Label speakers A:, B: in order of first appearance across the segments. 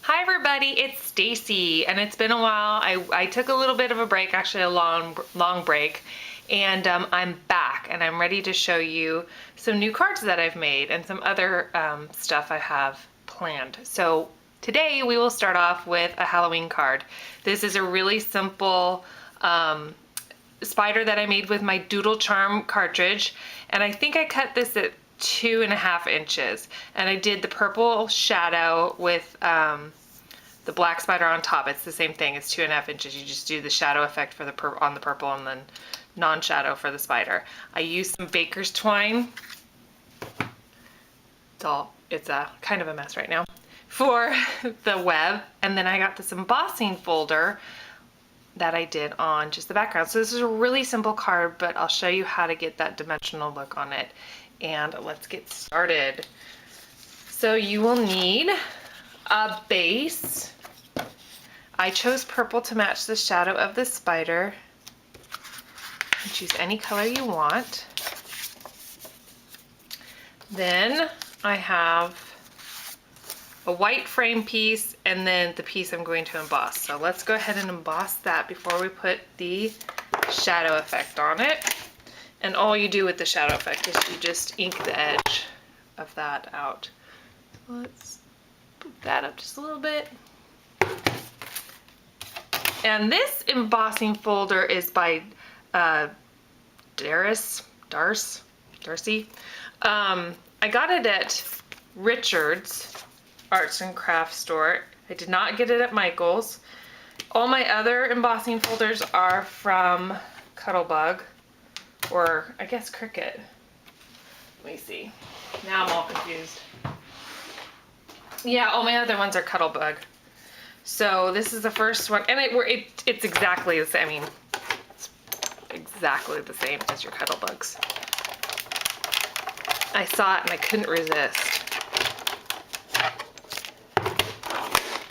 A: Hi everybody, it's Stacy, and it's been a while. I took a little bit of a break, actually a long break, and I'm back and I'm ready to show you some new cards that I've made and some other stuff I have planned. So today we will start off with a Halloween card. This is a really simple spider that I made with my Doodlecharm cartridge, and I think I cut this at 2.5 inches, and I did the purple shadow with the black spider on top. It's the same thing, it's 2.5 inches. You just do the shadow effect for on the purple and then non-shadow for the spider. I used some baker's twine. It's a kind of a mess right now for the web, and then I got this embossing folder that I did on just the background. So this is a really simple card, but I'll show you how to get that dimensional look on it. And let's get started. So you will need a base. I chose purple to match the shadow of the spider. You can choose any color you want. Then I have a white frame piece and then the piece I'm going to emboss. So let's go ahead and emboss that before we put the shadow effect on it. And all you do with the shadow effect is you just ink the edge of that out. Let's put that up just a little bit. And this embossing folder is by Darcy. I got it at Richard's Arts and Crafts store. I did not get it at Michael's. All my other embossing folders are from Cuttlebug, or I guess Cricut. Let me see. Now I'm all confused. Yeah, all my other ones are Cuttlebug. So this is the first one, and it's exactly the same. I mean, it's exactly the same as your Cuttlebugs. I saw it and I couldn't resist.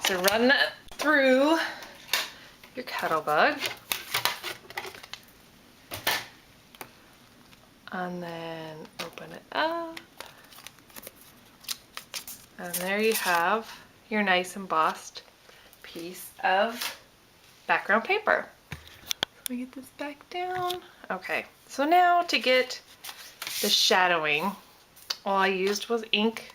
A: So run that through your Cuttlebug. And then open it up. And there you have your nice embossed piece of background paper. Let me get this back down. Okay, so now to get the shadowing, all I used was ink.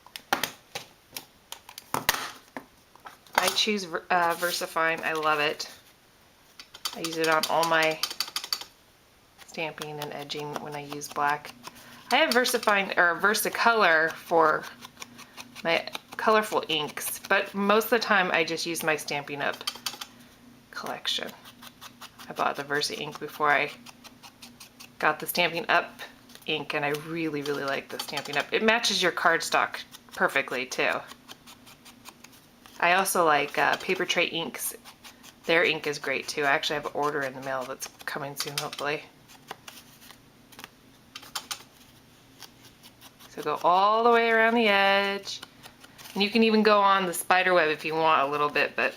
A: I choose VersaFine. I love it. I use it on all my stamping and edging when I use black. I have VersaFine or VersaColor for my colorful inks, but most of the time I just use my Stampin' Up collection. I bought the Versa ink before I got the Stampin' Up ink, and I really like the Stampin' Up. It matches your cardstock perfectly too. I also like Paper Tray Inks. Their ink is great too. I actually have an order in the mail that's coming soon, hopefully. So go all the way around the edge. And you can even go on the spider web if you want a little bit, but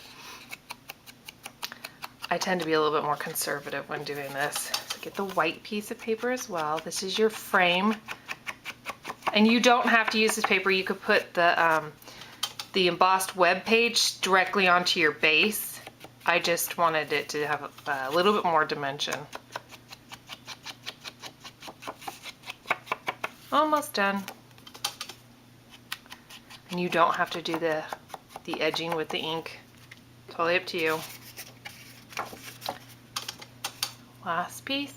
A: I tend to be a little bit more conservative when doing this. So get the white piece of paper as well. This is your frame. And you don't have to use this paper. You could put the embossed web page directly onto your base. I just wanted it to have a little bit more dimension. Almost done. And you don't have to do the edging with the ink. Totally up to you. Last piece.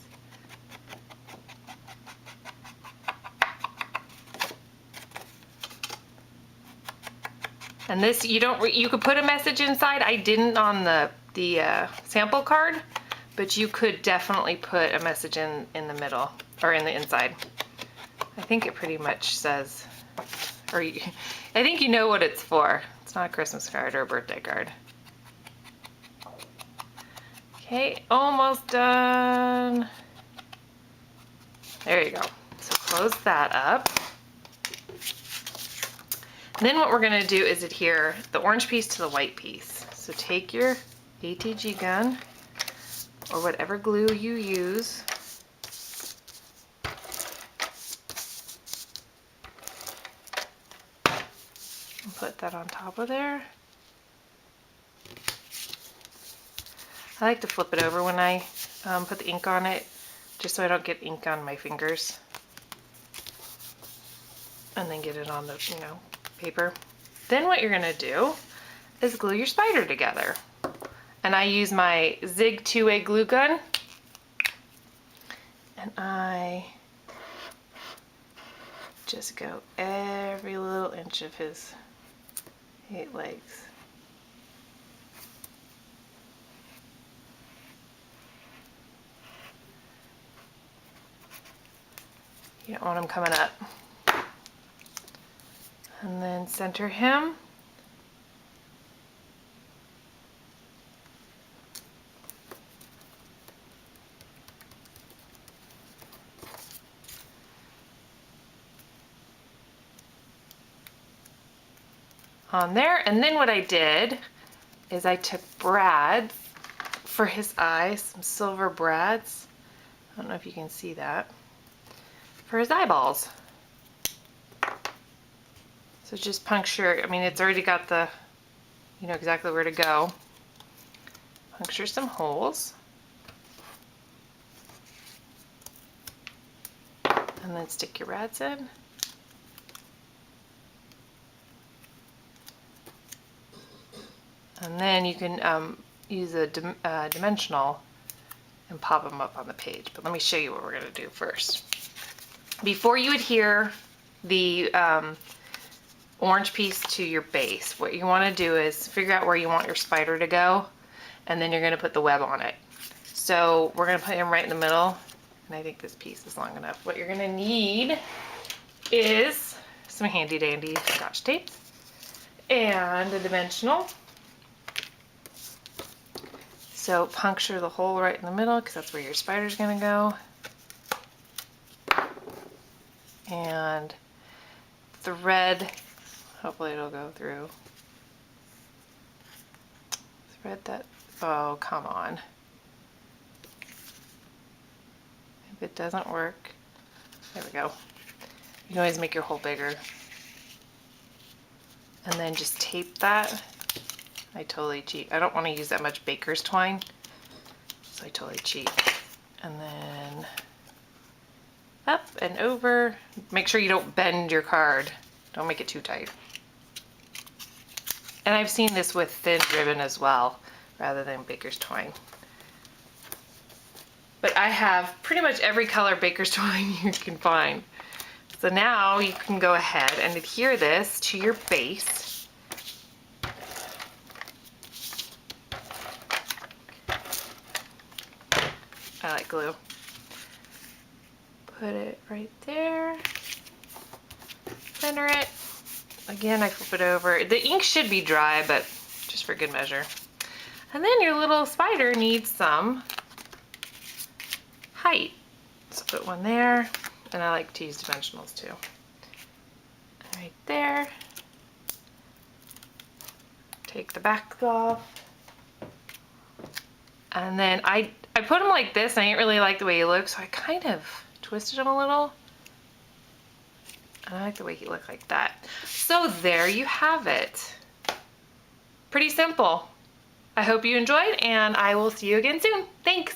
A: And this, you could put a message inside. I didn't on the sample card, but you could definitely put a message in the middle or in the inside. I think it pretty much says, I think you know what it's for. It's not a Christmas card or a birthday card. Okay, almost done. There you go. So close that up. And then what we're going to do is adhere the orange piece to the white piece. So take your ATG gun or whatever glue you use. And put that on top of there. I like to flip it over when I put the ink on it, just so I don't get ink on my fingers. And then get it on the, paper. Then what you're gonna do is glue your spider together. And I use my Zig 2-way glue gun. And I just go every little inch of his 8 legs. You don't want him coming up. And then center him. On there, and then what I did is I took brads for his eyes, some silver brads. I don't know if you can see that. For his eyeballs. So just puncture, I mean, it's already got the, you know exactly where to go. Puncture some holes. And then stick your brads in. And then you can use a dimensional and pop them up on the page. But let me show you what we're going to do first. Before you adhere the orange piece to your base, what you want to do is figure out where you want your spider to go, and then you're going to put the web on it. So we're going to put him right in the middle, and I think this piece is long enough. What you're going to need is some handy dandy Scotch tape and a dimensional. So puncture the hole right in the middle, because that's where your spider's going to go. And thread, hopefully it'll go through. Thread that, oh, come on. If it doesn't work, there we go. You can always make your hole bigger. And then just tape that. I totally cheat. I don't want to use that much baker's twine, so I totally cheat. And then up and over. Make sure you don't bend your card. Don't make it too tight. And I've seen this with thin ribbon as well, rather than baker's twine. But I have pretty much every color baker's twine you can find. So now you can go ahead and adhere this to your base. I like glue. Put it right there. Center it. Again, I flip it over. The ink should be dry, but just for good measure. And then your little spider needs some height. So put one there, and I like to use dimensionals too. Right there. Take the back off. And then I put him like this, and I didn't really like the way he looked, so I kind of twisted him a little. And I like the way he looked like that. So there you have it. Pretty simple. I hope you enjoyed, and I will see you again soon. Thanks.